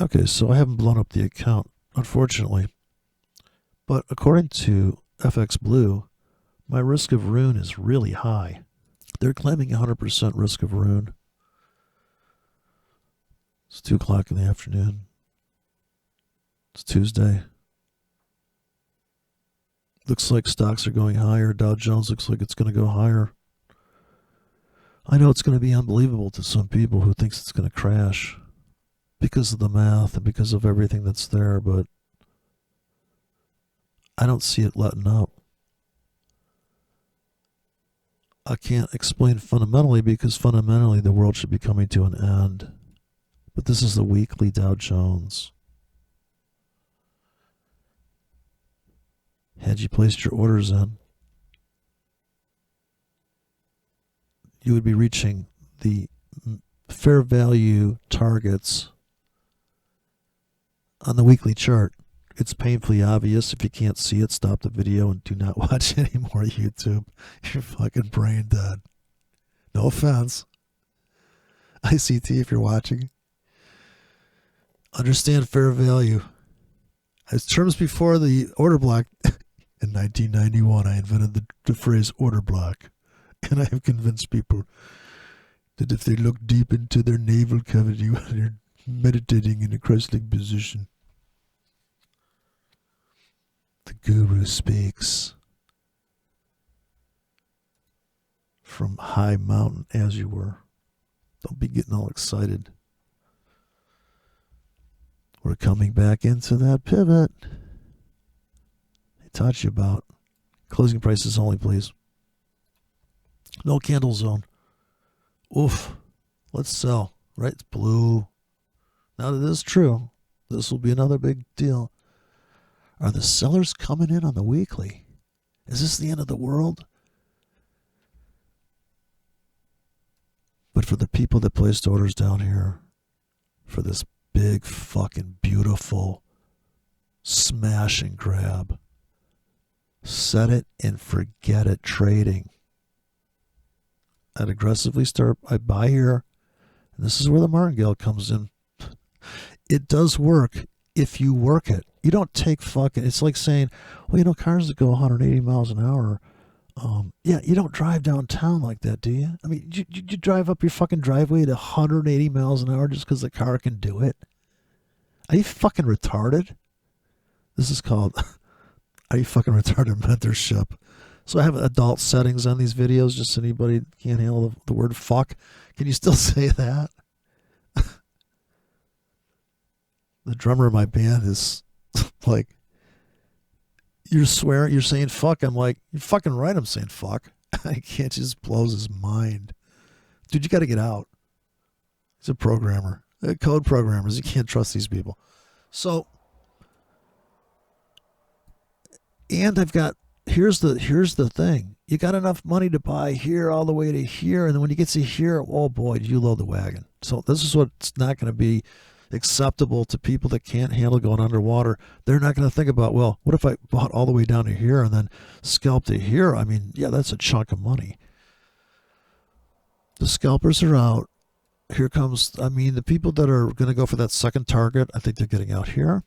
Okay, so I haven't blown up the account, unfortunately. But according to FX Blue, my risk of ruin is really high. They're claiming 100% risk of ruin. It's 2 o'clock in the afternoon. It's Tuesday. Looks like stocks are going higher. Dow Jones looks like it's going to go higher. I know it's going to be unbelievable to some people who thinks it's going to crash because of the math and because of everything that's there, but I don't see it letting up. I can't explain fundamentally because fundamentally the world should be coming to an end. But this is the weekly Dow Jones. Had you placed your orders in, you would be reaching the fair value targets on the weekly chart. It's painfully obvious. If you can't see it, stop the video and do not watch any more YouTube. You're fucking brain dead. No offense. ICT, if you're watching. Understand fair value. As terms before the order block, in 1991, I invented the phrase order block. And I have convinced people that if they look deep into their navel cavity while they're meditating in a Christ-like position, the guru speaks from high mountain, as you were. Don't be getting all excited. We're coming back into that pivot I taught you about. Closing prices only, please. No candle zone. Oof. Let's sell. Right? It's blue. Now that is true. This will be another big deal. Are the sellers coming in on the weekly? Is this the end of the world? But for the people that placed orders down here, for this big fucking beautiful smash and grab, set it and forget it trading. I'd aggressively start. I buy here. And this is where the martingale comes in. It does work if you work it. You don't take fucking. It's like saying, well, you know, cars that go 180 miles an hour. Yeah, you don't drive downtown like that, do you? I mean, you drive up your fucking driveway at 180 miles an hour just because the car can do it? Are you fucking retarded? This is called, are you fucking retarded mentorship? So I have adult settings on these videos, just so anybody can't handle the word fuck. Can you still say that? The drummer of my band is like, you're swearing, you're saying fuck. I'm like, you're fucking right, I'm saying fuck. I can't, just blows his mind. Dude, you got to get out. He's a programmer. They're code programmers. You can't trust these people. So, and I've got, here's the thing. You got enough money to buy here all the way to here. And then when you get to here, oh boy, you load the wagon. So this is what's not going to be acceptable to people that can't handle going underwater. They're not going to think about, well, what if I bought all the way down to here and then scalped to here? I mean, yeah, that's a chunk of money. The scalpers are out. Here comes, I mean, the people that are going to go for that second target, I think they're getting out here.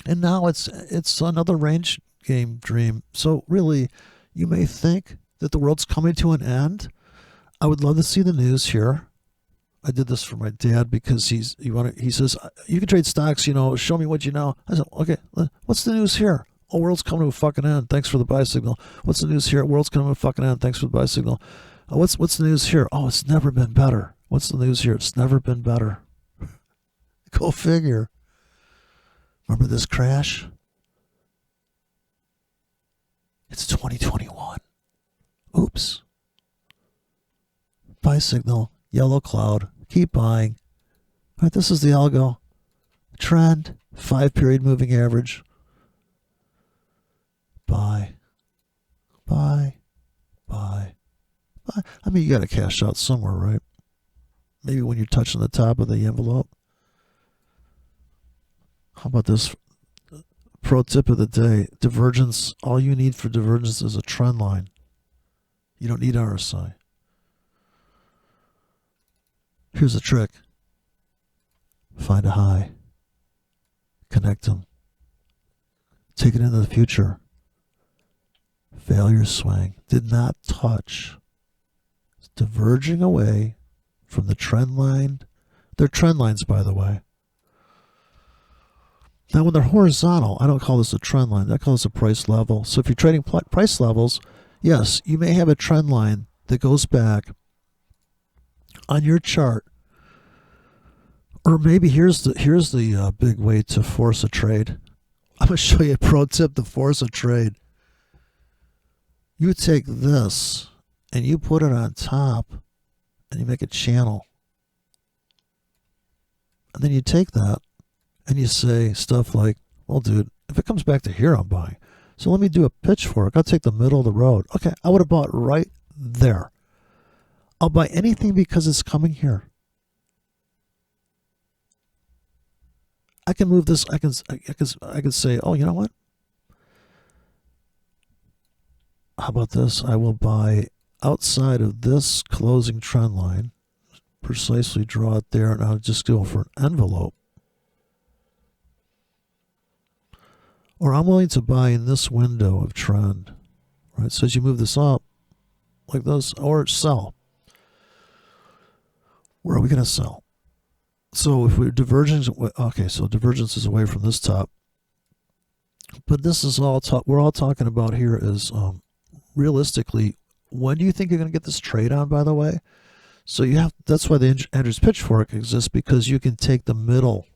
And now it's another range game dream. So really, you may think that the world's coming to an end. I would love to see the news here. I did this for my dad because he says, you can trade stocks, you know, show me what you know. I said, okay, what's the news here? Oh, world's coming to a fucking end. Thanks for the buy signal. What's the news here? World's coming to a fucking end. Thanks for the buy signal. What's the news here? Oh, it's never been better. What's the news here? It's never been better. Go figure. Remember this crash? It's 2021. Oops. Buy signal. Yellow cloud. Keep buying. All right, this is the algo. Trend. 5-period moving average. Buy. Buy. Buy. Buy. I mean, you got to cash out somewhere, right? Maybe when you're touching the top of the envelope. How about this? Pro tip of the day. Divergence. All you need for divergence is a trend line. You don't need RSI. Here's a trick. Find a high. Connect them. Take it into the future. Failure swing. Did not touch. It's diverging away from the trend line. They're trend lines, by the way. Now, when they're horizontal, I don't call this a trend line. I call this a price level. So if you're trading price levels, yes, you may have a trend line that goes back on your chart. Or maybe here's the big way to force a trade. I'm going to show you a pro tip to force a trade. You take this and you put it on top and you make a channel. And then you take that and you say stuff like, well, dude, if it comes back to here, I'm buying. So let me do a pitchfork. I'll take the middle of the road. Okay, I would have bought right there. I'll buy anything because it's coming here. I can move this. I can say, oh, you know what? How about this? I will buy outside of this closing trend line. Precisely draw it there, and I'll just go for an envelope. Or I'm willing to buy in this window of trend. Right? So as you move this up, like this, or sell. Where are we going to sell? So if we're divergence, okay, so divergence is away from this top. But this is all we're all talking about here is realistically, when do you think you're going to get this trade on, by the way? So you have, that's why the Andrews pitchfork exists, because you can take the middle,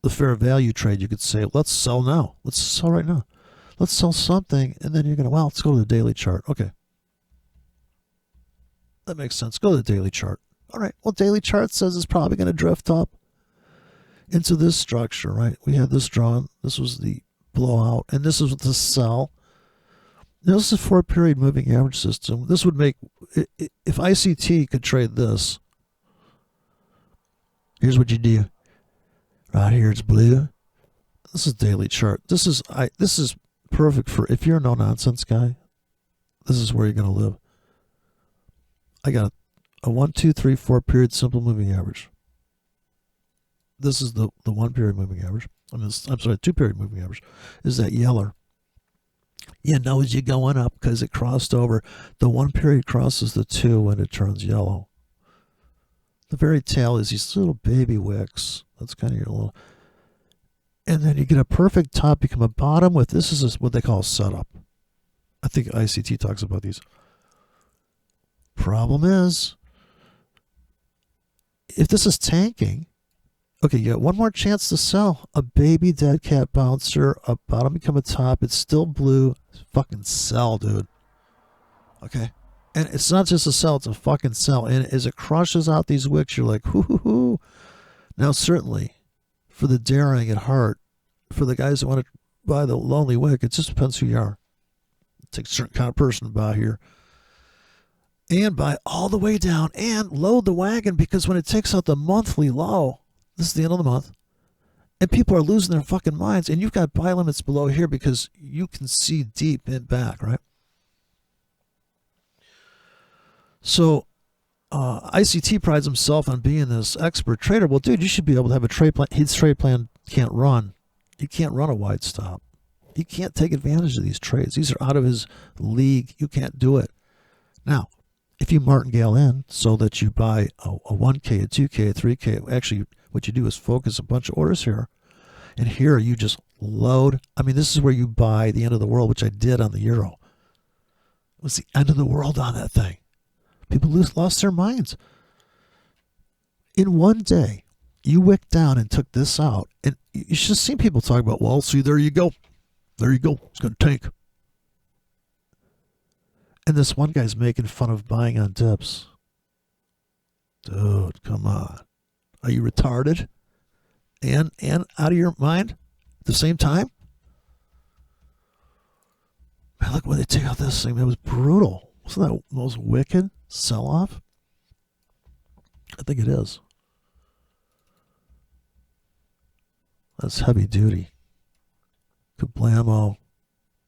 the fair value trade. You could say, let's sell now. Let's sell right now. Let's sell something. And then you're going to, well, let's go to the daily chart. Okay. That makes sense. Go to the daily chart. All right. Well, daily chart says it's probably going to drift up into this structure, right? We had this drawn. This was the blowout. And this is the sell. Now, this is a 4-period moving average system. This would make, if ICT could trade this, here's what you do. Right here, it's blue. This is daily chart. This is perfect for, if you're a no-nonsense guy, this is where you're going to live. I got a 1, 2, 3, 4-period simple moving average. This is the 1-period moving average. I'm sorry, 2-period moving average. Is that yeller? You know, as you're going up, because it crossed over, the 1-period crosses the 2 when it turns yellow. The very tail is these little baby wicks. That's kind of your little, and then you get a perfect top, become a bottom with, this is what they call a setup. I think ICT talks about these. Problem is, if this is tanking, okay, you got one more chance to sell. A baby dead cat bouncer, a bottom become a top. It's still blue. Fucking sell, dude. Okay. And it's not just a sell, it's a fucking sell. And as it crushes out these wicks, you're like, hoo hoo hoo. Now, certainly, for the daring at heart, for the guys that want to buy the lonely wick, it just depends who you are. It takes a certain kind of person to buy here. And buy all the way down and load the wagon, because when it takes out the monthly low, this is the end of the month, and people are losing their fucking minds, and you've got buy limits below here because you can see deep in back, right? So ICT prides himself on being this expert trader. Well, dude, you should be able to have a trade plan. His trade plan can't run. You can't run a wide stop. You can't take advantage of these trades. These are out of his league. You can't do it. Now, if you martingale in so that you buy a 1K, a 2K, a 3K, actually what you do is focus a bunch of orders here. And here you just load. I mean, this is where you buy the end of the world, which I did on the euro. It was the end of the world on that thing. People lost their minds. In one day, you wicked down and took this out. And you should have seen people talk about, well, see, there you go. There you go. It's going to tank. And this one guy's making fun of buying on dips. Dude, come on. Are you retarded? And out of your mind at the same time? Man, look when they take out this thing. That was brutal. Wasn't that the most wicked sell-off? I think it is. That's heavy duty. Kablamo.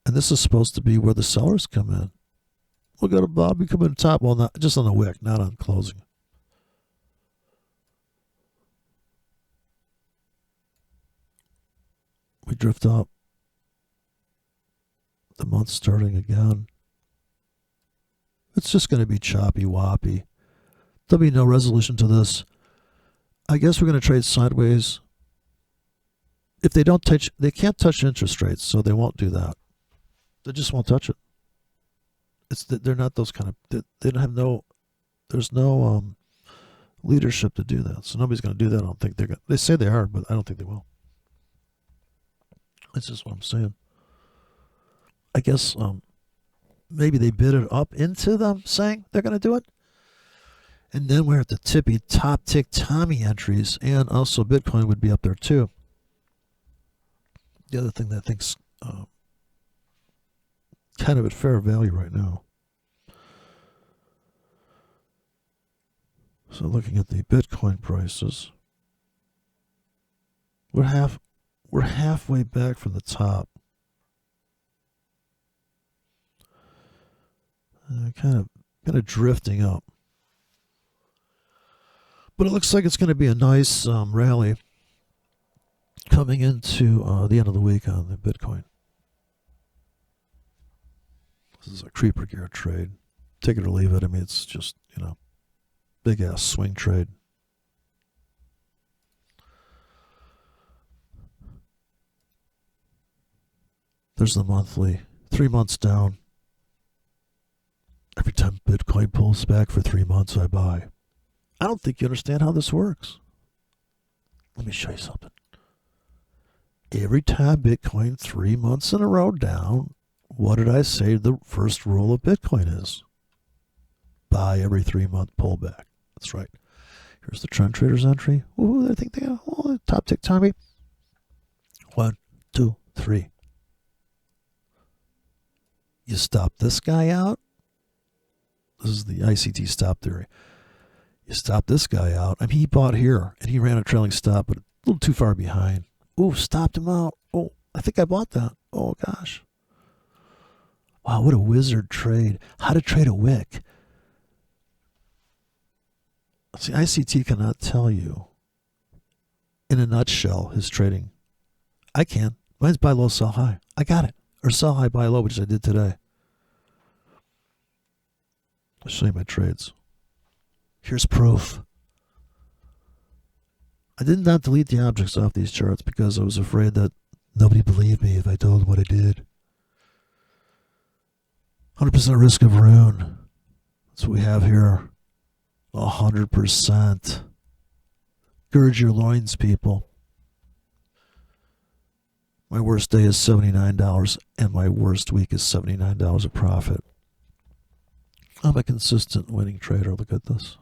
And this is supposed to be where the sellers come in. We'll go to Bobby come in top. Well, not just on the wick, not on closing. We drift up. The month's starting again. It's just going to be choppy woppy. There'll be no resolution to this. I guess we're going to trade sideways. If they don't touch, they can't touch interest rates, so they won't do that. They just won't touch it. They're not those kind of. They don't have no. There's no leadership to do that, so nobody's going to do that. I don't think they're going. They say they are, but I don't think they will. That's just what I'm saying. I guess maybe they bid it up into them saying they're going to do it. And then we're at the tippy top tick Tommy entries, and also Bitcoin would be up there too. The other thing that I think's kind of at fair value right now. So looking at the Bitcoin prices, we're halfway back from the top. Kind of drifting up. But it looks like it's going to be a nice rally coming into the end of the week on the Bitcoin. This is a creeper gear trade. Take it or leave it. I mean, it's just, big ass swing trade. There's the monthly. 3 months down. Every time Bitcoin pulls back for 3 months, I buy. I don't think you understand how this works. Let me show you something. Every time Bitcoin 3 months in a row down, what did I say the first rule of Bitcoin is? Buy every 3 month pullback. That's right. Here's the trend traders entry. Ooh, I think they got top tick Tommy. 1, 2, 3. You stop this guy out. This is the ICT stop theory. You stop this guy out. I mean, he bought here, and he ran a trailing stop, but a little too far behind. Ooh, stopped him out. Oh, I think I bought that. Oh, gosh. Wow, what a wizard trade. How to trade a wick. See, ICT cannot tell you, in a nutshell, his trading. I can. Mine's buy low, sell high. I got it. Or sell high, buy low, which I did today. I'll show you my trades. Here's proof. I did not delete the objects off these charts because I was afraid that nobody believed me if I told them what I did. 100% risk of ruin. That's what we have here. 100%. Gird your loins, people. My worst day is $79, and my worst week is $79 of profit. I'm a consistent winning trader. Look at this.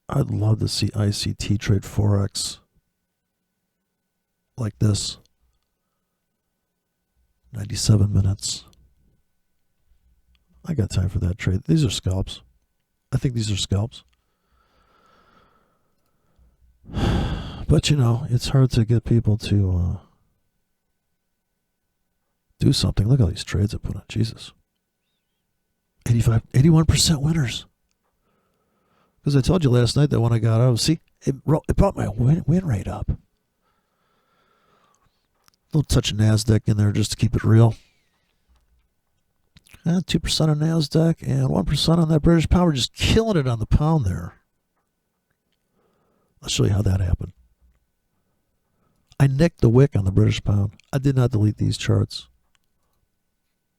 I'd love to see ICT trade forex like this. 97 minutes. I got time for that trade. These are scalps. I think these are scalps. But it's hard to get people to do something. Look at all these trades I put on. Jesus. 81% winners. Because I told you last night that when I got out, see, it brought my win rate up. A little touch of NASDAQ in there just to keep it real. 2% on NASDAQ and 1% on that British pound. We're just killing it on the pound there. I'll show you how that happened. I nicked the wick on the British pound. I did not delete these charts.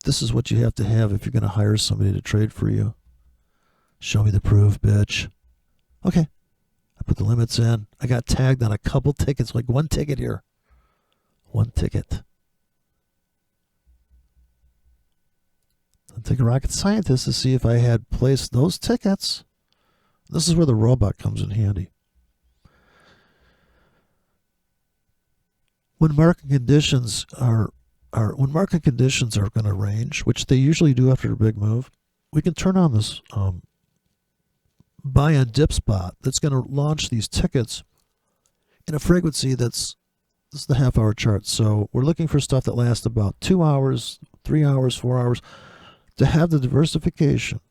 This is what you have to have if you're going to hire somebody to trade for you. Show me the proof, bitch. Okay. I put the limits in. I got tagged on a couple tickets, like one ticket here. One ticket. I'll take a rocket scientist to see if I had placed those tickets. This is where the robot comes in handy. When market conditions are going to range, which they usually do after a big move, we can turn on this buy and dip spot that's going to launch these tickets in a frequency this is the half-hour chart. So we're looking for stuff that lasts about 2 hours, 3 hours, 4 hours, to have the diversification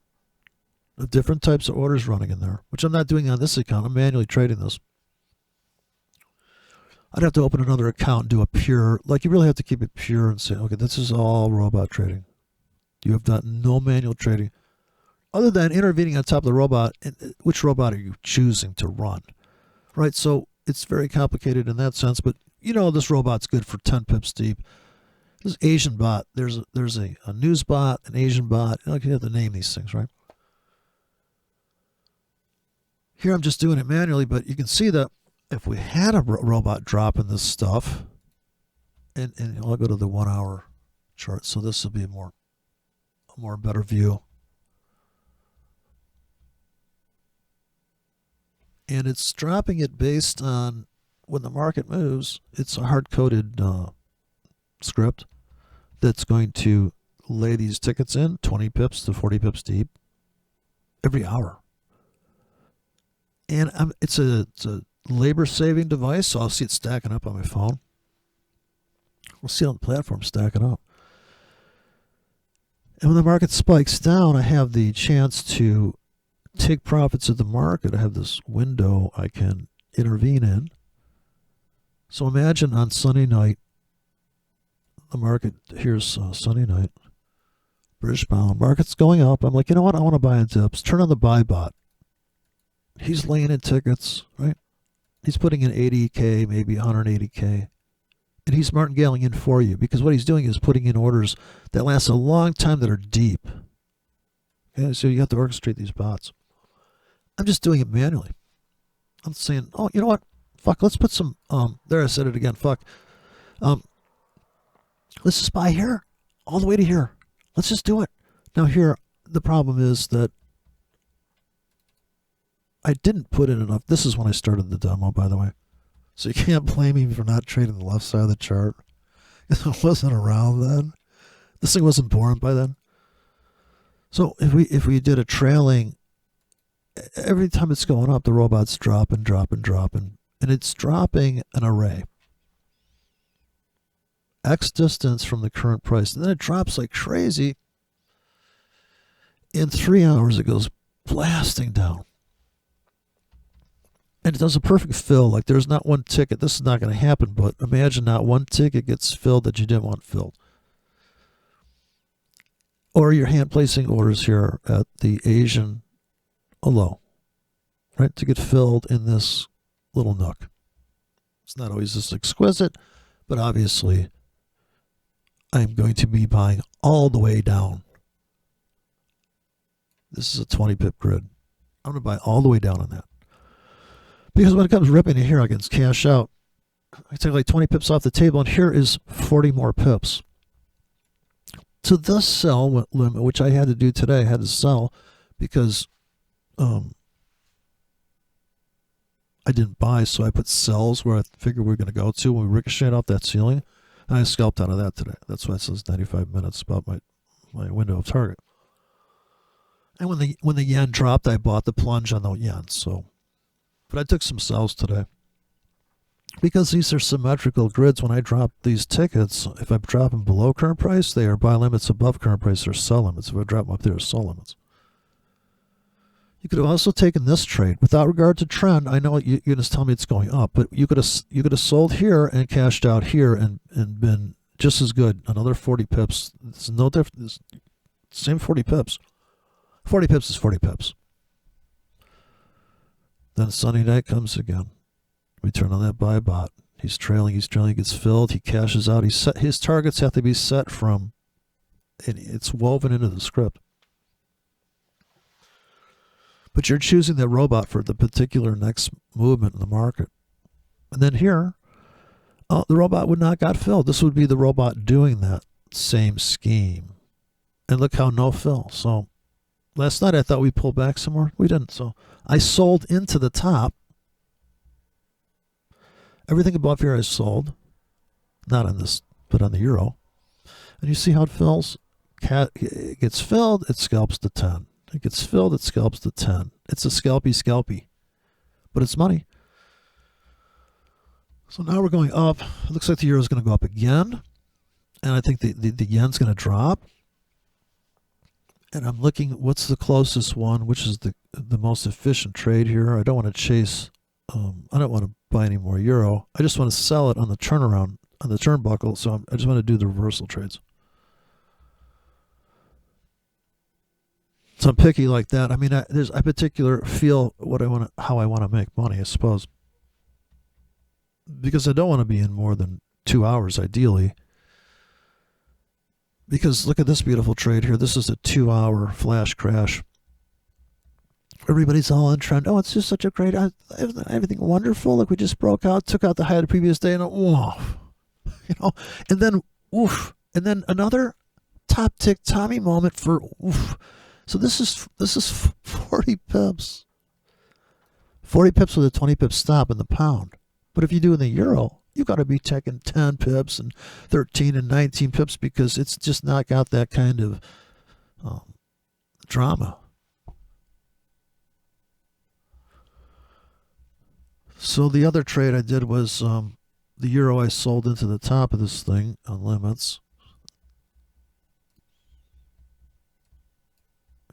of different types of orders running in there, which I'm not doing on this account. I'm manually trading this. I'd have to open another account and do a pure, like you really have to keep it pure and say, okay, this is all robot trading. You have done no manual trading. Other than intervening on top of the robot, which robot are you choosing to run? Right, so it's very complicated in that sense, but you know this robot's good for 10 pips deep. This Asian bot, there's a news bot, an Asian bot. You have to name these things, right? Here I'm just doing it manually, but you can see that if we had a robot dropping this stuff, and I'll go to the 1 hour chart, so this will be a more better view. And it's dropping it based on when the market moves. It's a hard-coded script that's going to lay these tickets in 20 pips to 40 pips deep every hour. And it's a labor-saving device, so I'll see it stacking up on my phone. We'll see it on the platform stacking up. And when the market spikes down, I have the chance to take profits of the market. I have this window I can intervene in. So imagine on Sunday night, the market, here's Sunday night, British pound, market's going up. I'm like, you know what? I want to buy in dips. Turn on the buy bot. He's laying in tickets, right? He's putting in 80K, maybe 180K. And he's martingaling in for you because what he's doing is putting in orders that last a long time that are deep. Okay, so you have to orchestrate these bots. I'm just doing it manually. I'm saying, oh, you know what? Fuck, let's put some, there I said it again, fuck. Let's just buy here, all the way to here. Let's just do it. Now here, the problem is that I didn't put in enough. This is when I started the demo, by the way. So you can't blame me for not trading the left side of the chart. It wasn't around then. This thing wasn't born by then. So if we did a trailing, every time it's going up, the robot's dropping, and it's dropping an array. X distance from the current price. And then it drops like crazy. In 3 hours, it goes blasting down. And it does a perfect fill. Like there's not one ticket. This is not going to happen, but imagine not one ticket gets filled that you didn't want filled. Or you're hand placing orders here at the Asian low, right, to get filled in this little nook. It's not always this exquisite, but obviously I'm going to be buying all the way down. This is a 20 pip grid. I'm going to buy all the way down on that. Because when it comes ripping in here, I can cash out. I take like 20 pips off the table, and here is 40 more pips. To this sell limit, which I had to do today, I had to sell because I didn't buy, so I put sells where I figured we were going to go to when we ricocheted off that ceiling, and I scalped out of that today. That's why it says 95 minutes about my window of target. And when the yen dropped, I bought the plunge on the yen. So, but I took some sells today because these are symmetrical grids. When I drop these tickets, if I drop them below current price, they are buy limits. Above current price, they're sell limits. If I drop them up there, sell limits. You could have also taken this trade without regard to trend. I know you're going to tell me it's going up, but you could have sold here and cashed out here and been just as good. Another 40 pips. It's no different. It's same 40 pips. 40 pips is 40 pips. Then Sunday night comes again. We turn on that buy bot. He's trailing, he gets filled, he cashes out. His targets have to be set from, and it's woven into the script. But you're choosing the robot for the particular next movement in the market. And then here, the robot would not got filled. This would be the robot doing that same scheme. And look how no fill. So last night I thought we pulled back some more. We didn't. So I sold into the top. Everything above here I sold. Not on this, but on the euro. And you see how it fills? It gets filled, it scalps to 10. It gets filled, it scalps to 10. It's a scalpy. But it's money. So now we're going up. It looks like the euro is going to go up again. And I think the yen's going to drop. And I'm looking, what's the closest one, which is the most efficient trade here. I don't want to chase I don't want to buy any more euro. I just want to sell it on the turnaround, on the turnbuckle. So I just want to do the reversal trades. So I'm picky like that. I mean, I particular feel what I want, how I want to make money, I suppose, because I don't want to be in more than 2 hours, ideally. Because look at this beautiful trade here. This is a 2 hour flash crash. Everybody's all on trend. Oh, it's just such a great, everything wonderful. Like we just broke out, took out the high of the previous day, and whoa, and then oof, and then another top tick Tommy moment for oof. So this is 40 pips. 40 pips with a 20 pip stop in the pound. But if you do in the euro, you got to be taking 10 pips and 13 and 19 pips because it's just not got that kind of drama. So the other trade I did was the euro I sold into the top of this thing on limits.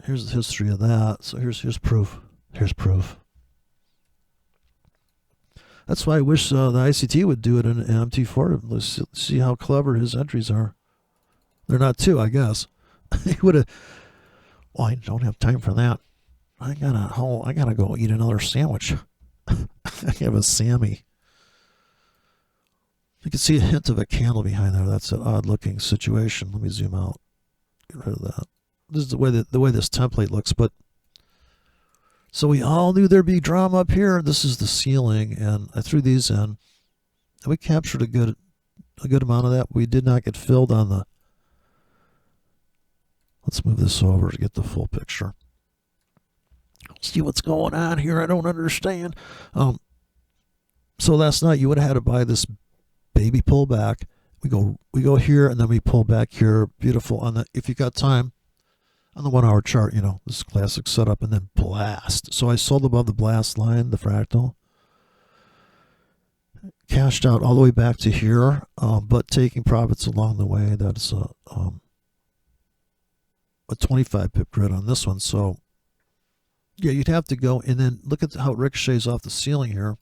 Here's the history of that. So here's proof. Here's proof. That's why I wish the ICT would do it in MT4. Let's see how clever his entries are. They're not too, I guess. He would have. Well, I don't have time for that. I gotta go eat another sandwich. I have a Sammy. You can see a hint of a candle behind there. That's an odd-looking situation. Let me zoom out. Get rid of that. This is the way this template looks. But so we all knew there'd be drama up here. This is the ceiling, and I threw these in, and we captured a good amount of that. We did not get filled on the. Let's move this over to get the full picture. See what's going on here. I don't understand. So last night you would have had to buy this baby pullback. We go here and then we pull back here. Beautiful on the, if you got time, on the 1 hour chart. This classic setup and then blast. So I sold above the blast line, the fractal. Cashed out all the way back to here, but taking profits along the way. That's a 25 pip grid on this one. So yeah, you'd have to go and then look at how it ricochets off the ceiling here.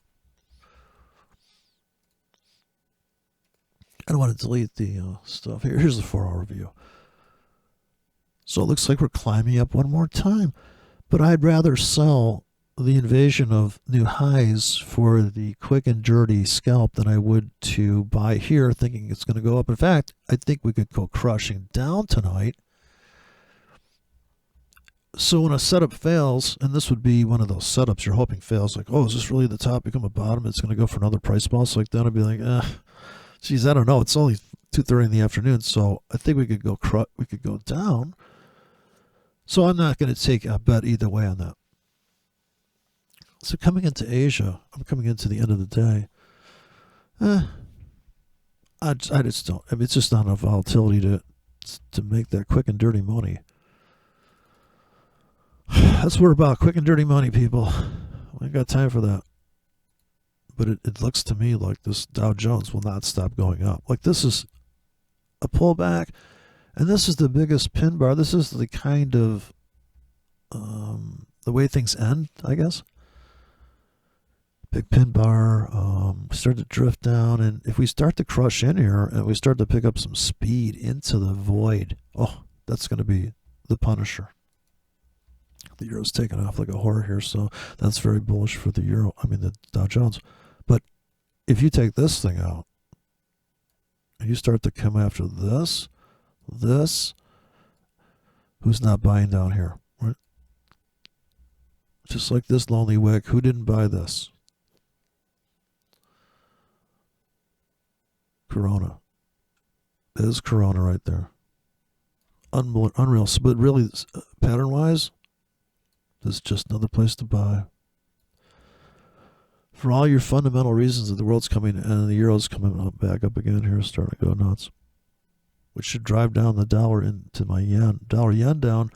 I don't want to delete the stuff here. Here's the 4 hour view. So it looks like we're climbing up one more time. But I'd rather sell the invasion of new highs for the quick and dirty scalp than I would to buy here thinking it's going to go up. In fact, I think we could go crushing down tonight. So when a setup fails, and this would be one of those setups you're hoping fails, like, oh, is this really the top become a bottom? It's going to go for another price boss like that. I'd be like, geez, I don't know. It's only 2:30 in the afternoon, so I think we could go down. So I'm not going to take a bet either way on that. So coming into Asia, I'm coming into the end of the day. I just don't. I mean, it's just not enough volatility to make that quick and dirty money. That's what we're about, quick and dirty money, people. We ain't got time for that. But it looks to me like this Dow Jones will not stop going up. Like this is a pullback, and this is the biggest pin bar. This is the kind of the way things end, I guess. Big pin bar, start to drift down, and if we start to crush in here and we start to pick up some speed into the void, oh, that's going to be the Punisher. The euro's taking off like a horror here, so that's very bullish for the euro. I mean the Dow Jones. But if you take this thing out and you start to come after this, who's not buying down here, right? Just like this lonely wick, who didn't buy this? Corona. There's Corona right there. Unreal. But really, pattern-wise, this is just another place to buy. For all your fundamental reasons that the world's coming and the euro's coming up, back up again here, starting to go nuts, which should drive down the dollar into my yen. Dollar yen down.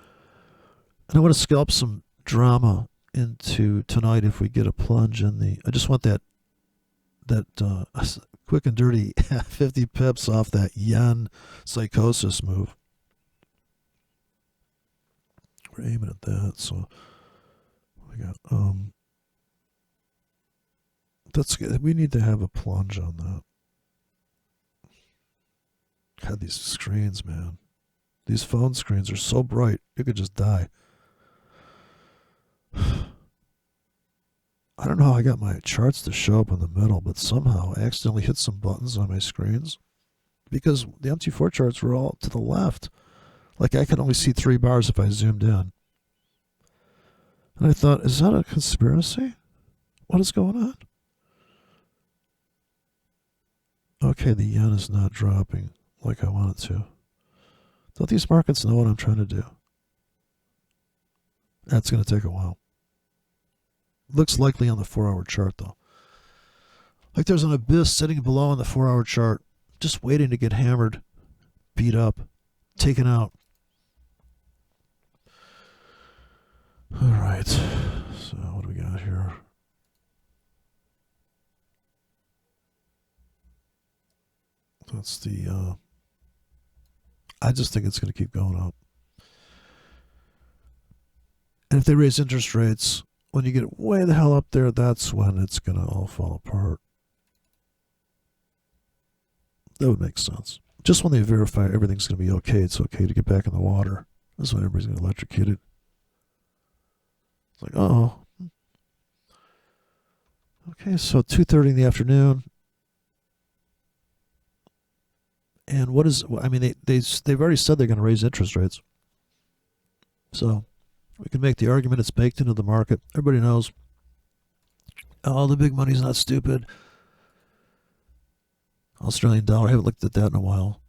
And I want to scalp some drama into tonight if we get a plunge in the. I just want that quick and dirty 50 pips off that yen psychosis move. We're aiming at that, so we got That's good. We need to have a plunge on that. God, these screens, man. These phone screens are so bright, you could just die. I don't know how I got my charts to show up in the middle, but somehow I accidentally hit some buttons on my screens because the MT4 charts were all to the left. Like I could only see 3 bars if I zoomed in. And I thought, is that a conspiracy? What is going on? Okay, the yen is not dropping like I want it to. Don't these markets know what I'm trying to do? That's going to take a while. Looks likely on the 4-hour chart, though. Like there's an abyss sitting below on the 4-hour chart, just waiting to get hammered, beat up, taken out. All right. So what do we got here? That's the... I just think it's going to keep going up. And if they raise interest rates, when you get way the hell up there, that's when it's going to all fall apart. That would make sense. Just when they verify everything's going to be okay, it's okay to get back in the water. That's when everybody's going to electrocute it. It's like, oh. Okay, so 2:30 in the afternoon. And what is, I mean, they've already said they're going to raise interest rates. So we can make the argument it's baked into the market. Everybody knows. Oh, the big money's not stupid. Australian dollar, I haven't looked at that in a while.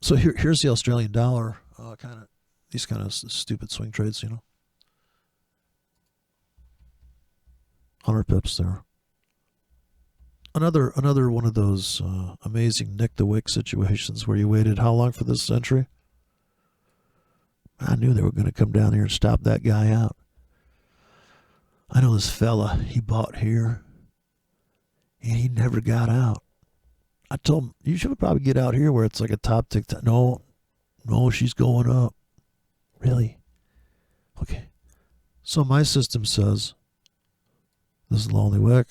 So here's the Australian dollar, these kind of stupid swing trades, 100 pips there. Another one of those amazing Nick the Wick situations where you waited how long for this entry? I knew they were going to come down here and stop that guy out. I know this fella, he bought here, and he never got out. I told him, you should probably get out here where it's like a top tick. No, she's going up. Really? Okay. So my system says, this is Lonely Wick.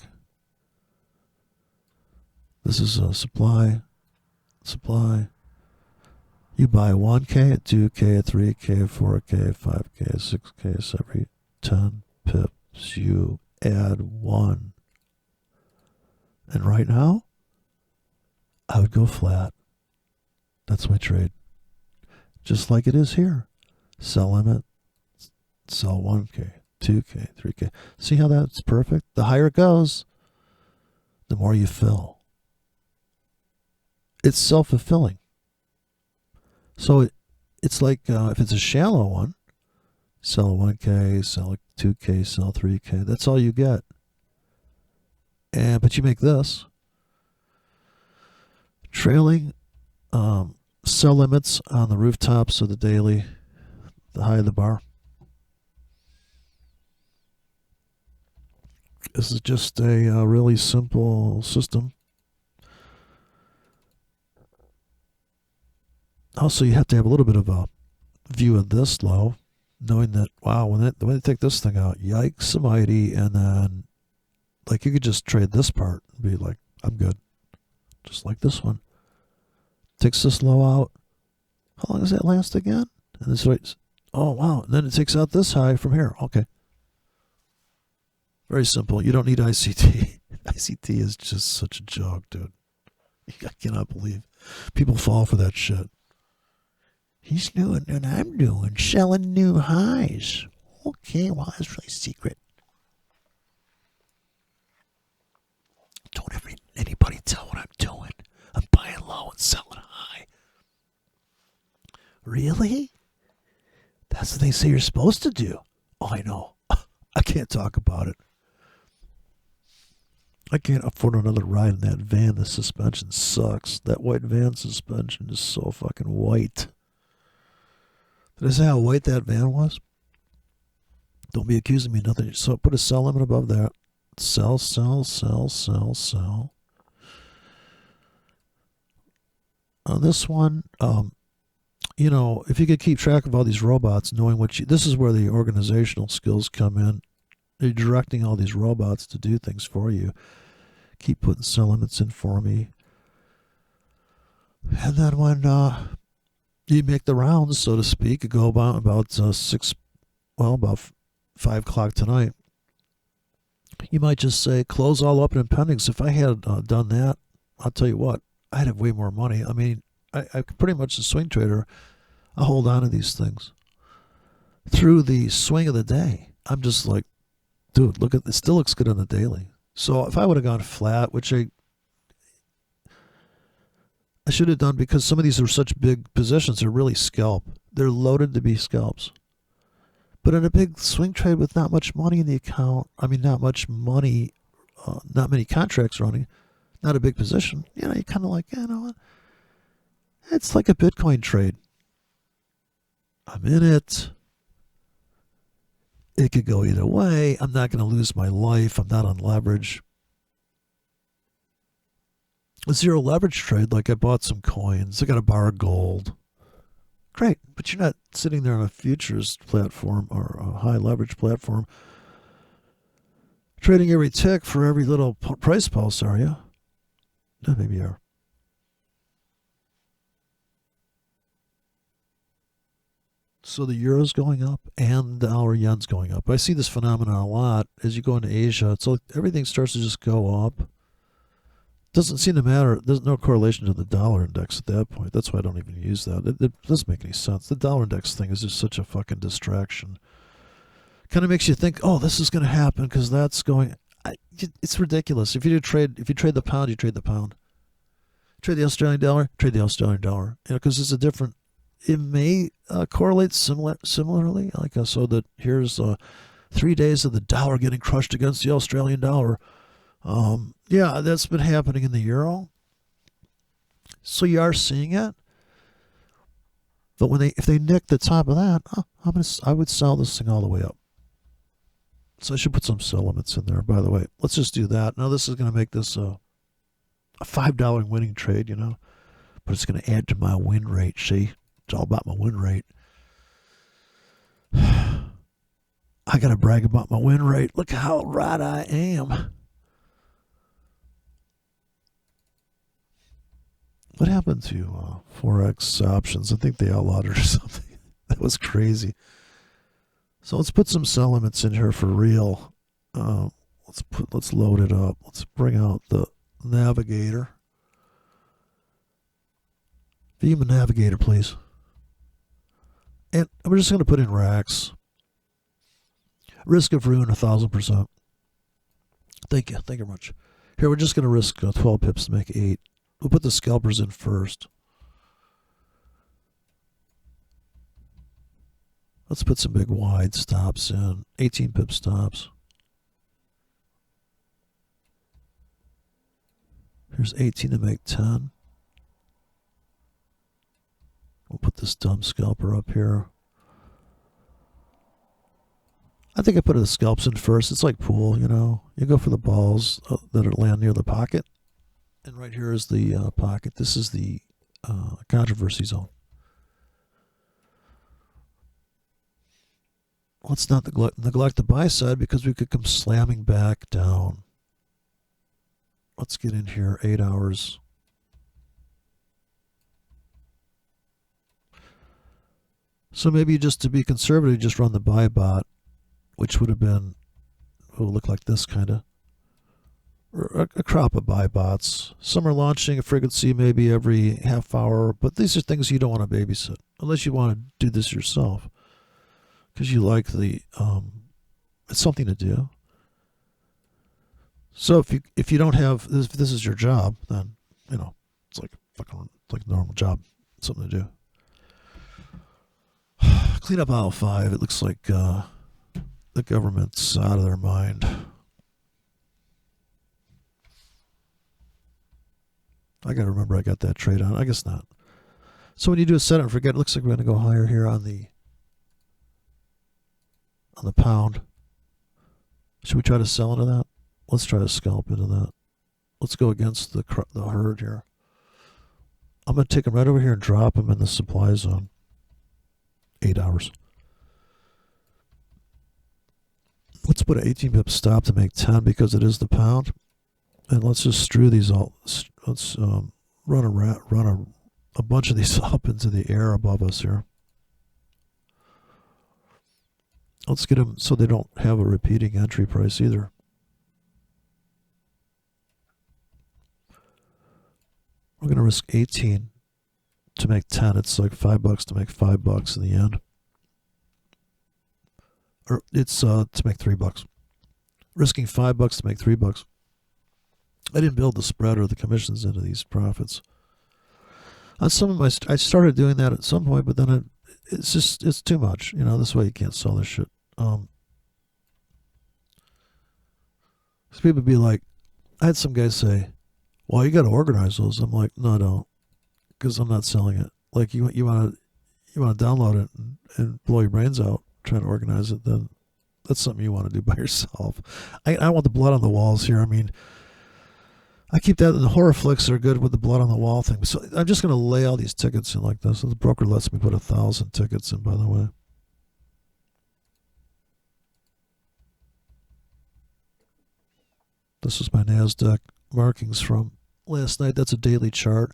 This is a supply. You buy 1K, a 2K, a 3K, a 4K, a 5K, a 6K, so every 10 pips you add 1. And right now, I would go flat. That's my trade. Just like it is here. Sell limit, sell 1K, 2K, 3K. See how that's perfect? The higher it goes, the more you fill. It's self-fulfilling. So it's like if it's a shallow one, sell a 1K, sell a 2K, sell 3K. That's all you get. But you make this. Trailing sell limits on the rooftops of the daily, the high of the bar. This is just a really simple system. Also, you have to have a little bit of a view of this low, knowing that, wow, when they take this thing out, yikes almighty, and then, like, you could just trade this part and be like, I'm good. Just like this one. Takes this low out. How long does that last again? And this right, oh, wow, and then it takes out this high from here. Okay. Very simple. You don't need ICT. ICT is just such a joke, dude. I cannot believe people fall for that shit. He's doing what I'm doing, selling new highs. Okay, well, that's really secret. Don't ever anybody tell what I'm doing. I'm buying low and selling high. Really? That's what they say you're supposed to do. Oh, I know. I can't talk about it. I can't afford another ride in that van. The suspension sucks. That white van suspension is so fucking white. Did I say how white that van was? Don't be accusing me of nothing. So put a sell limit above that. Sell, sell, sell, sell, sell. On this one, if you could keep track of all these robots, knowing this is where the organizational skills come in You're directing all these robots to do things for you. Keep putting sell limits in for me. And then when you make the rounds, so to speak, you go about 5 o'clock tonight. You might just say, close all open and pendings. If I had done that, I'll tell you what, I'd have way more money. I mean, I pretty much a swing trader, I hold on to these things. Through the swing of the day, I'm just like, dude, look at this. Still looks good on the daily. So if I would have gone flat, which I should have done because some of these are such big positions, they're really scalp. They're loaded to be scalps. But in a big swing trade with not much money in the account, not much money, not many contracts running, not a big position, you're kind of like, you know what? It's like a Bitcoin trade. I'm in it. It could go either way. I'm not going to lose my life. I'm not on leverage. A zero leverage trade, like I bought some coins. I got a bar of gold. Great, but you're not sitting there on a futures platform or a high leverage platform trading every tick for every little price pulse, are you? No, maybe you are. So the euro's going up and the dollar yen's going up. I see this phenomenon a lot as you go into Asia. It's like everything starts to just go up. Doesn't seem to matter. There's no correlation to the dollar index at that point. That's why I don't even use that. It doesn't make any sense. The dollar index thing is just such a fucking distraction. Kind of makes you think, oh, this is going to happen because that's going. It's ridiculous. If you trade the pound, you trade the pound. Trade the Australian dollar, trade the Australian dollar. Because it's a different. It may correlate similarly, so that here's 3 days of the dollar getting crushed against the Australian dollar. Yeah, that's been happening in the euro. So you are seeing it. But if they nick the top of that, I would sell this thing all the way up. So I should put some sell limits in there. By the way, let's just do that. Now this is going to make this a $5 winning trade, but it's going to add to my win rate. See, it's all about my win rate. I got to brag about my win rate. Look how right I am. What happened to forex options? I think they outlawed it or something. That was crazy. So let's put some sell limits in here for real. Let's load it up. Let's bring out the navigator. View navigator, please. And we're just going to put in racks. Risk of ruin 1,000%. Thank you very much. Here we're just going to risk 12 pips to make 8. We'll put the scalpers in first. Let's put some big wide stops in. 18 pip stops. Here's 18 to make 10. We'll put this dumb scalper up here. I think I put the scalps in first. It's like pool, You go for the balls that land near the pocket. And right here is the pocket. This is the controversy zone. Let's not neglect the buy side because we could come slamming back down. Let's get in here 8 hours. So maybe just to be conservative, just run the buy bot, which would have been, it would look like this kind of. Or a crop of buy bots. Some are launching a frequency maybe every half hour, but these are things you don't want to babysit unless you want to do this yourself because you like the it's something to do. So if you don't have this, if this is your job, then it's like a normal job, something to do. Clean up aisle 5. It looks like the government's out of their mind. I got to remember I got that trade on. I guess not. So when you do a set and forget, it looks like we're going to go higher here on the pound. Should we try to sell into that? Let's try to scalp into that. Let's go against the herd here. I'm going to take them right over here and drop them in the supply zone. 8 hours. Let's put an 18 pip stop to make 10 because it is the pound. And let's just strew these all. Let's run a bunch of these up into the air above us here. Let's get them so they don't have a repeating entry price either. We're going to risk 18 to make 10. It's like $5 to make $5 in the end. Or it's to make $3. Risking $5 to make $3. I didn't build the spread or the commissions into these profits. On some of my, I started doing that at some point, but then it's too much. You know, this way you can't sell this shit. People be like, I had some guys say, well, you got to organize those. I'm like, no, I don't, because I'm not selling it. Like you want to download it and blow your brains out trying to organize it, then that's something you want to do by yourself. I want the blood on the walls here. I mean, I keep that in the horror flicks are good with the blood on the wall thing. So I'm just going to lay all these tickets in like this. So the broker lets me put 1,000 tickets in, by the way. This is my NASDAQ markings from last night. That's a daily chart.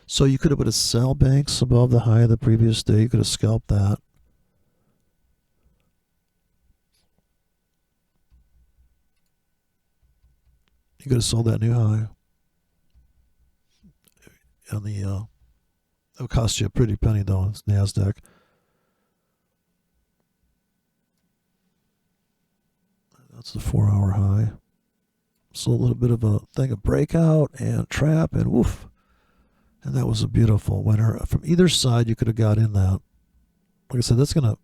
So you could have put a sell banks above the high of the previous day. You could have scalped that. You could have sold that new high. On the it'll cost you a pretty penny though. It's NASDAQ. That's the 4-hour high. So a little bit of a thing of breakout and trap and woof. And that was a beautiful winner. From either side you could have got in that. Like I said, that's gonna,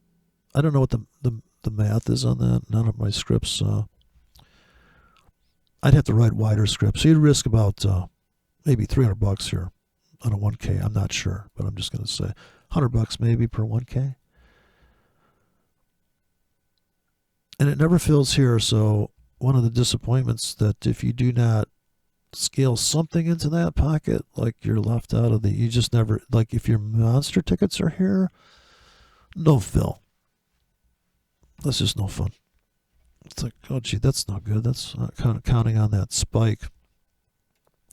I don't know what the math is on that. None of my scripts I'd have to write wider scripts. So you'd risk about maybe $300 here on a 1K. I'm not sure, but I'm just going to say $100 maybe per 1K. And it never fills here. So one of the disappointments that if you do not scale something into that pocket, like you're left out of the, you just never, like if your monster tickets are here, no fill. That's just no fun. It's like, oh gee, that's not good. That's kind of counting on that spike.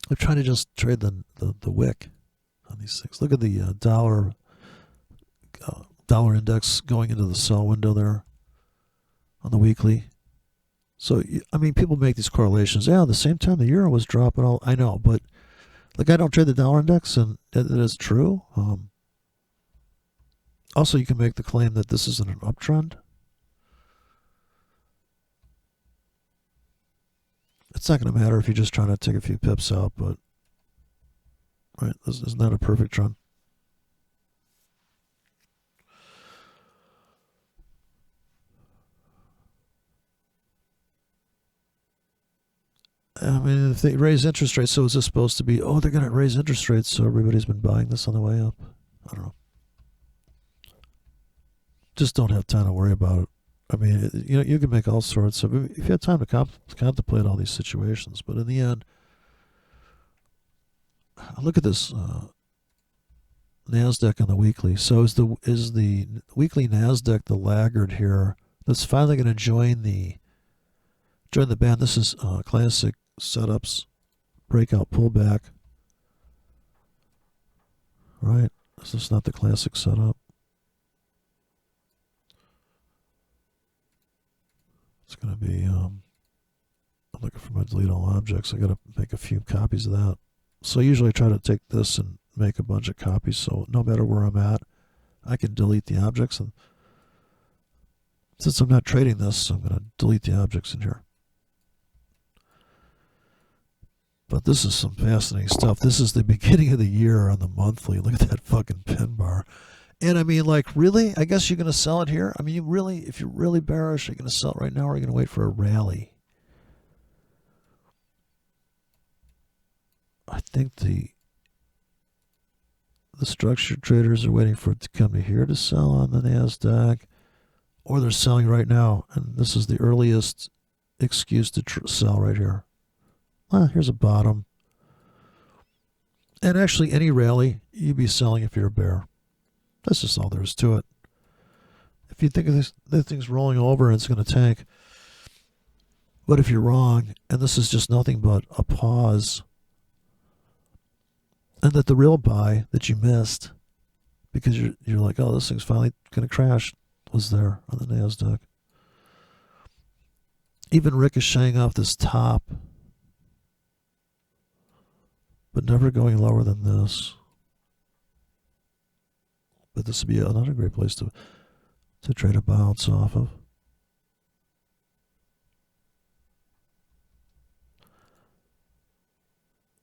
I'm trying to just trade the wick on these things. Look at the dollar index going into the sell window there on the weekly. So I mean, people make these correlations. Yeah, at the same time the euro was dropping. All I know, but like I don't trade the dollar index, and it is true. Also, you can make the claim that this isn't an uptrend. It's not going to matter if you're just trying to take a few pips out, but right, this is not a perfect trend. I mean, if they raise interest rates, so is this supposed to be, oh, they're going to raise interest rates, so everybody's been buying this on the way up? I don't know. Just don't have time to worry about it. I mean, you know, you can make all sorts of, if you had time to contemplate all these situations, but in the end, look at this NASDAQ on the weekly. So is the weekly NASDAQ the laggard here that's finally going to join the band? This is classic setups, breakout, pullback. Right? This is not the classic setup. It's going to be, I'm looking for my delete all objects. I got to make a few copies of that. So I usually try to take this and make a bunch of copies, so no matter where I'm at, I can delete the objects. And since I'm not trading this, I'm going to delete the objects in here. But this is some fascinating stuff. This is the beginning of the year on the monthly. Look at that fucking pin bar. And I mean, like, really? I guess you're going to sell it here? I mean, you really, if you're really bearish, are you going to sell it right now, or are you going to wait for a rally? I think the structured traders are waiting for it to come to here to sell on the NASDAQ, or they're selling right now, and this is the earliest excuse to sell right here. Well, here's a bottom. And actually, any rally, you'd be selling if you're a bear. That's just all there is to it. If you think of this thing's rolling over and it's going to tank, What if you're wrong and this is just nothing but a pause, and that the real buy that you missed because you're like, oh, this thing's finally going to crash, was there on the NASDAQ. Even ricocheting off this top, but never going lower than this. But this would be another great place to trade a bounce off of.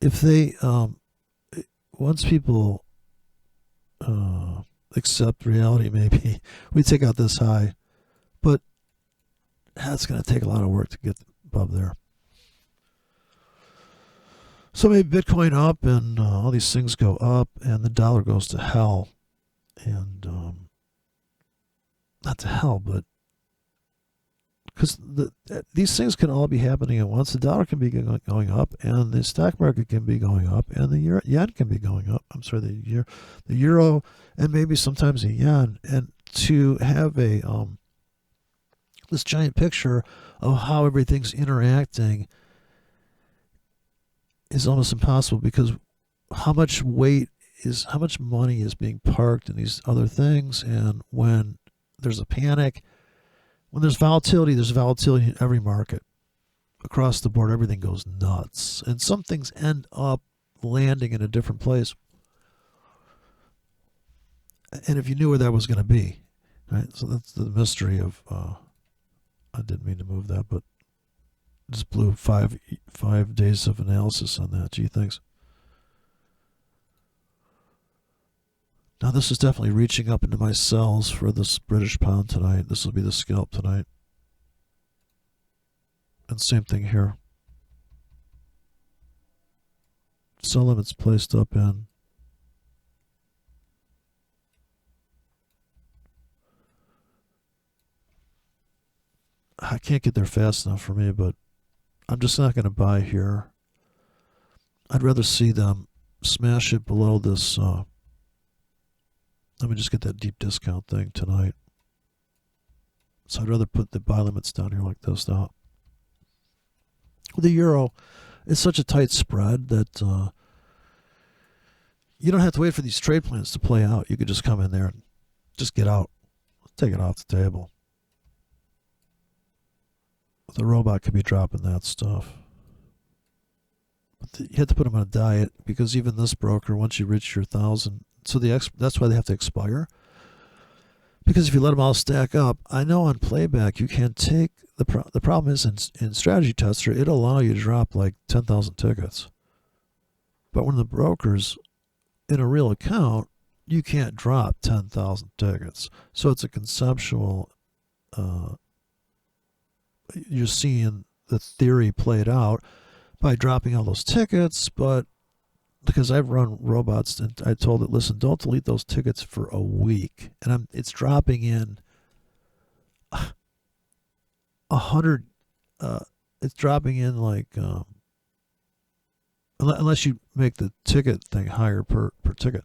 If they, once people accept reality, maybe we take out this high, but that's going to take a lot of work to get above there. So maybe Bitcoin up and all these things go up and the dollar goes to hell. And not to hell, but because these things can all be happening at once. The dollar can be going up, and the stock market can be going up, and the yen can be going up. I'm sorry, the euro, and maybe sometimes the yen. And to have a this giant picture of how everything's interacting is almost impossible, because how much money is being parked in these other things, and when there's a panic, when there's volatility in every market. Across the board, everything goes nuts. And some things end up landing in a different place. And if you knew where that was going to be, right? So that's the mystery of, I didn't mean to move that, but just blew five days of analysis on that. Gee, thanks. Now this is definitely reaching up into my cells for this British pound tonight. This will be the scalp tonight. And same thing here. Sell limits placed up in. I can't get there fast enough for me, but I'm just not going to buy here. I'd rather see them smash it below this. Let me just get that deep discount thing tonight. So I'd rather put the buy limits down here like this now. The euro is such a tight spread that you don't have to wait for these trade plans to play out. You could just come in there and just get out. Take it off the table. The robot could be dropping that stuff. But you have to put them on a diet, because even this broker, once you reach your 1,000, so that's why they have to expire. Because if you let them all stack up, I know on playback you can't take the problem is in Strategy Tester, it'll allow you to drop like 10,000 tickets. But when the broker's in a real account, you can't drop 10,000 tickets. So it's a conceptual. You're seeing the theory played out by dropping all those tickets, but because I've run robots and I told it, listen, don't delete those tickets for a week, and it's dropping in 100. It's dropping in like unless you make the ticket thing higher per ticket.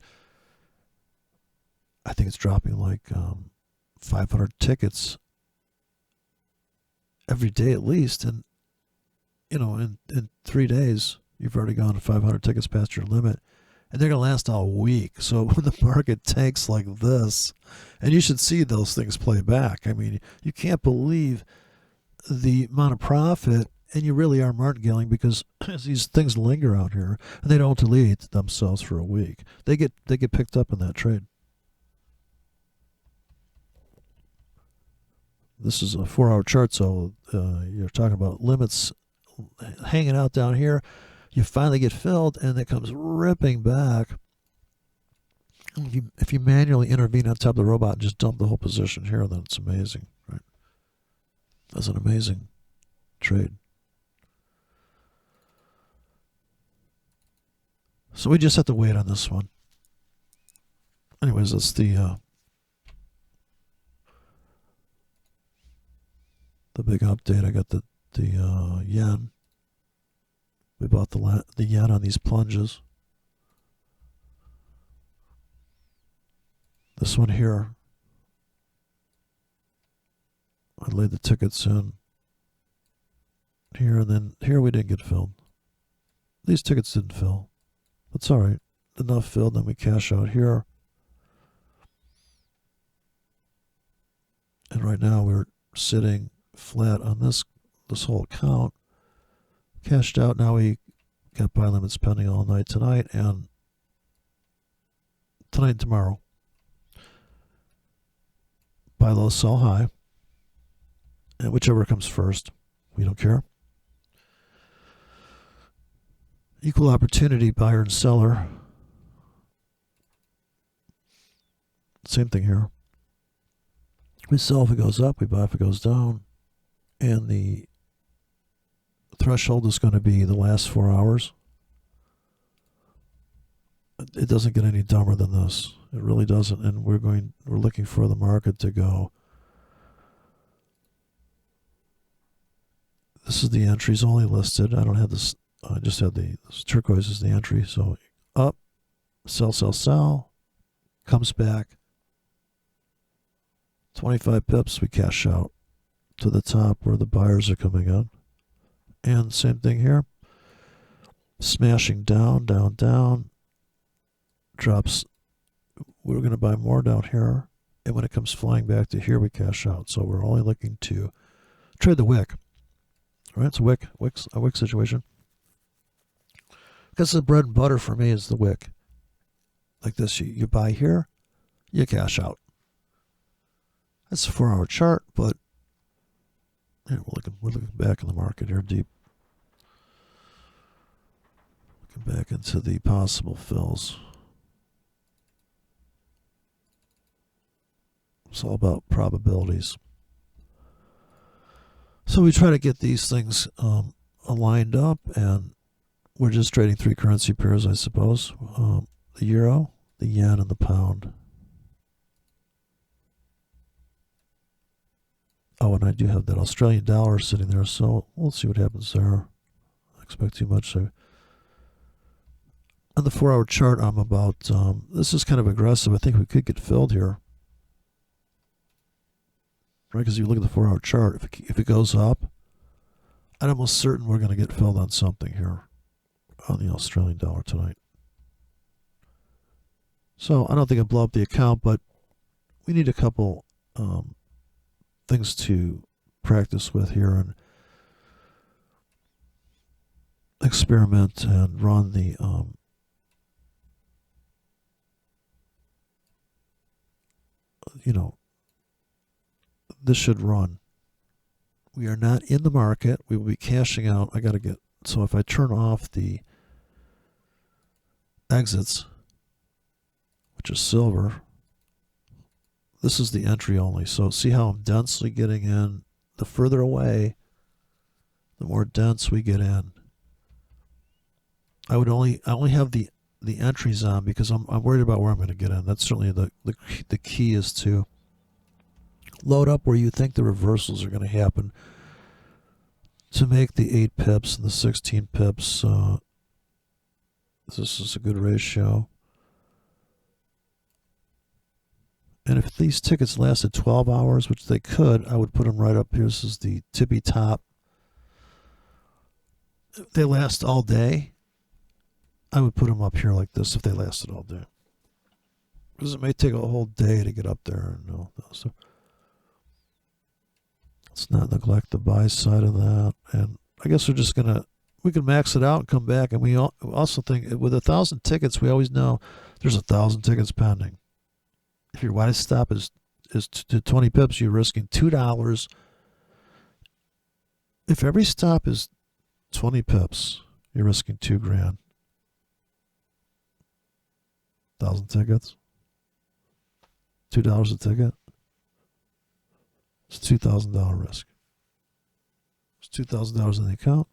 I think it's dropping like 500 tickets every day at least, and in 3 days you've already gone 500 tickets past your limit, and they're going to last all week. So when the market tanks like this, and you should see those things play back, I mean, you can't believe the amount of profit, and you really are martingaling, because these things linger out here and they don't delete themselves for a week. They get picked up in that trade. This is a 4-hour chart, so you're talking about limits hanging out down here. You finally get filled, and it comes ripping back. If you manually intervene on top of the robot and just dump the whole position here, then it's amazing, right? That's an amazing trade. So we just have to wait on this one. Anyways, that's the big update. I got the yen. We bought the yen on these plunges. This one here, I laid the tickets in here, and then here we didn't get filled. These tickets didn't fill. That's all right. Enough filled, then we cash out here. And right now we're sitting flat on this whole account. Cashed out. Now we got buy limits pending all night tonight and tomorrow. Buy low, sell high. And whichever comes first, we don't care. Equal opportunity, buyer and seller. Same thing here. We sell if it goes up, we buy if it goes down. And the threshold is going to be the last 4 hours. It doesn't get any dumber than this. It really doesn't. And we're looking for the market to go. This is the entries only listed. I don't have this. I just had this turquoise is the entry. So up, sell, sell, sell. Comes back. 25 pips, we cash out to the top where the buyers are coming in. And same thing here. Smashing down, down, down. Drops. We're going to buy more down here. And when it comes flying back to here, we cash out. So we're only looking to trade the wick. All right, it's a wick situation. Because the bread and butter for me is the wick. Like this, you buy here, you cash out. That's a 4-hour chart, but yeah, we're looking back in the market here deep. Looking back into the possible fills. It's all about probabilities. So we try to get these things aligned up, and we're just trading 3 currency pairs, I suppose. The euro, the yen, and the pound. Oh, and I do have that Australian dollar sitting there, so we'll see what happens there. I expect too much. So on the 4-hour chart, I'm about, this is kind of aggressive. I think we could get filled here. Right, because if you look at the 4-hour chart, if it goes up, I'm almost certain we're going to get filled on something here on the Australian dollar tonight. So I don't think I'll blow up the account, but we need a couple things to practice with here and experiment and run the this should run. We are not in the market. We will be cashing out. So if I turn off the exits, which is silver, this is the entry only. So see how I'm densely getting in. The further away, the more dense we get in. I only have the entries on because I'm worried about where I'm going to get in. That's certainly the key is to load up where you think the reversals are going to happen to make the 8 pips and the 16 pips. This is a good ratio. And if these tickets lasted 12 hours, which they could, I would put them right up here. This is the tippy top. If they last all day, I would put them up here like this if they lasted all day. Because it may take a whole day to get up there. So let's not neglect the buy side of that. And I guess we can max it out and come back. And we also think with 1,000 tickets, we always know there's 1,000 tickets pending. If your widest stop is to 20 pips, you're risking $2. If every stop is 20 pips, you're risking $2,000. 1,000 tickets, $2 a ticket. It's $2,000 risk. It's $2,000 in the account.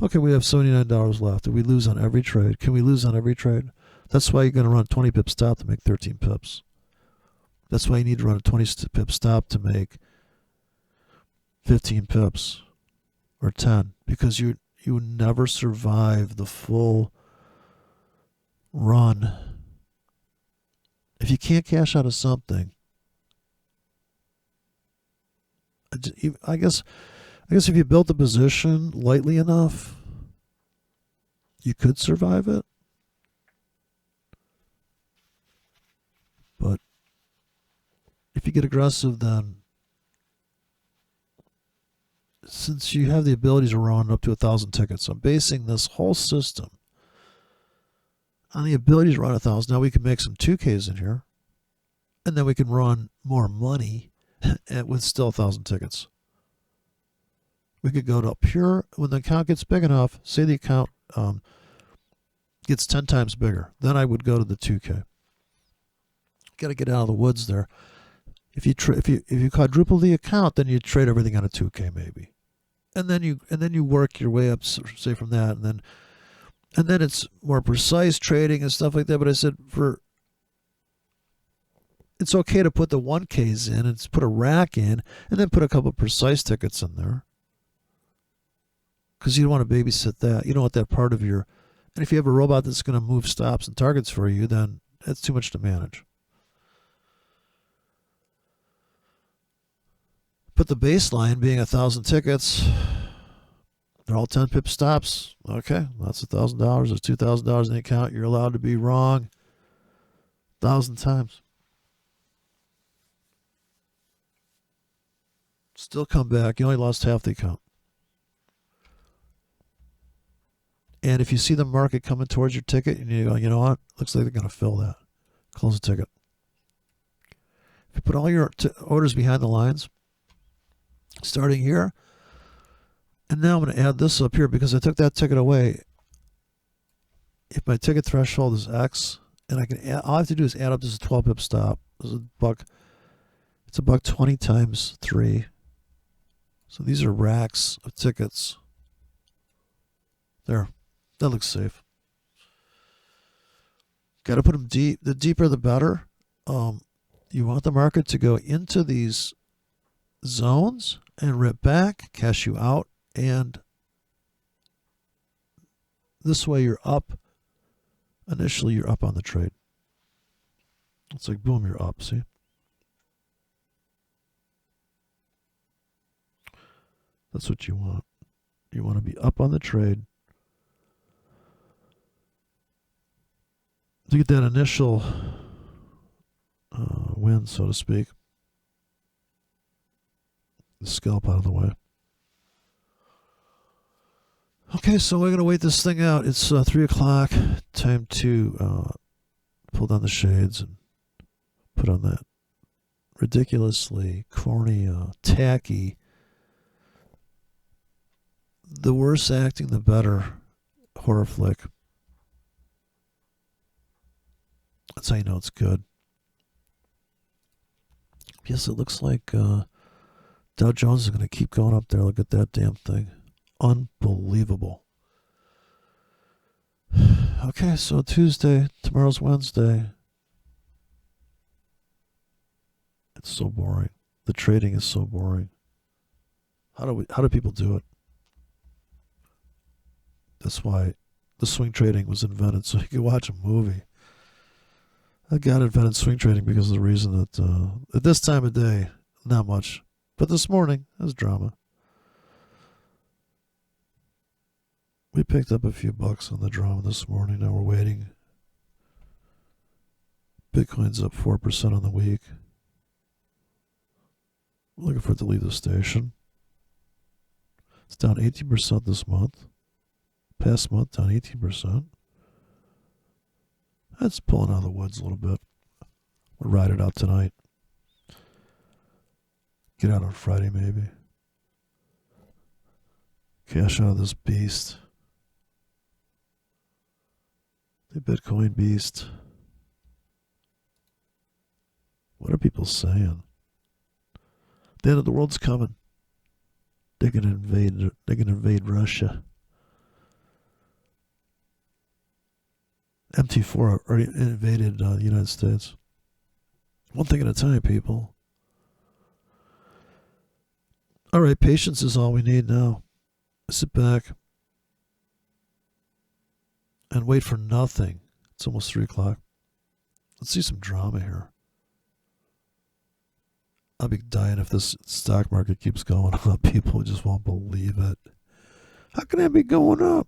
Okay, we have $79 left. Did we lose on every trade? Can we lose on every trade? That's why you're going to run a 20 pip stop to make 13 pips. That's why you need to run a 20 pip stop to make 15 pips or 10, because you never survive the full run. If you can't cash out of something, I guess I guess if you built the position lightly enough, you could survive it. But if you get aggressive, then since you have the ability to run up to 1,000 tickets, I'm basing this whole system on the ability to run 1,000. Now we can make some 2Ks in here, and then we can run more money with still 1,000 tickets. We could go to pure, when the account gets big enough, say the account gets 10 times bigger, then I would go to the 2K. Got to get out of the woods there. If you quadruple the account, then you trade everything on a 2K maybe, and then you work your way up, say from that, and then it's more precise trading and stuff like that. But I said it's okay to put the 1Ks in and put a rack in, and then put a couple of precise tickets in there, because you don't want to babysit that. You don't want that part of your. And if you have a robot that's going to move stops and targets for you, then that's too much to manage. But the baseline being 1,000 tickets, they're all 10 pip stops. Okay, that's $1,000. There's $2,000 in the account. You're allowed to be wrong 1,000 times. Still come back. You only lost half the account. And if you see the market coming towards your ticket and you go, you know what? Looks like they're going to fill that. Close the ticket. If you put all your orders behind the lines, starting here, and now I'm going to add this up here because I took that ticket away. If my ticket threshold is X, and I can add, all I have to do is add up. This is a 12 pip stop. This is it's $1.20 times 3. So these are racks of tickets. There, that looks safe. Got to put them deep. The deeper, the better. You want the market to go into these zones and rip back, cash you out, and this way you're up. Initially, you're up on the trade. It's like, boom, you're up, see? That's what you want. You want to be up on the trade to get that initial win, so to speak. The scalp out of the way. Okay, so we're going to wait this thing out. It's 3 o'clock. Time to pull down the shades and put on that ridiculously corny, tacky, the worse acting, the better horror flick. That's how you know it's good. Yes, it looks like Dow Jones is going to keep going up there. Look at that damn thing. Unbelievable. Okay, so Tuesday. Tomorrow's Wednesday. It's so boring. The trading is so boring. How do people do it? That's why the swing trading was invented, so you could watch a movie. I got invented swing trading because of the reason that at this time of day, not much. But this morning, there's drama. We picked up a few bucks on the drama this morning. Now we're waiting. Bitcoin's up 4% on the week. Looking for it to leave the station. It's down 18% this month. Past month, down 18%. That's pulling out of the woods a little bit. We'll ride it out tonight. Get out on Friday, maybe. Cash out of this beast. The Bitcoin beast. What are people saying? The end of the world's coming. They're gonna invade Russia. MT4 already invaded the United States. One thing at a time, people. All right, patience is all we need now. Sit back and wait for nothing. It's almost 3 o'clock. Let's see some drama here. I'll be dying if this stock market keeps going up. People just won't believe it. How can that be going up?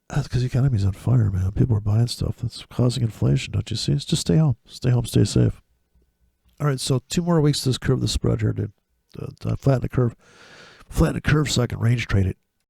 That's because the economy's on fire, man. People are buying stuff that's causing inflation. Don't you see? It's just stay home. Stay home, stay safe. All right, so 2 more weeks to this curve, the spread here, dude. Flatten the curve. Flatten the curve so I can range trade it.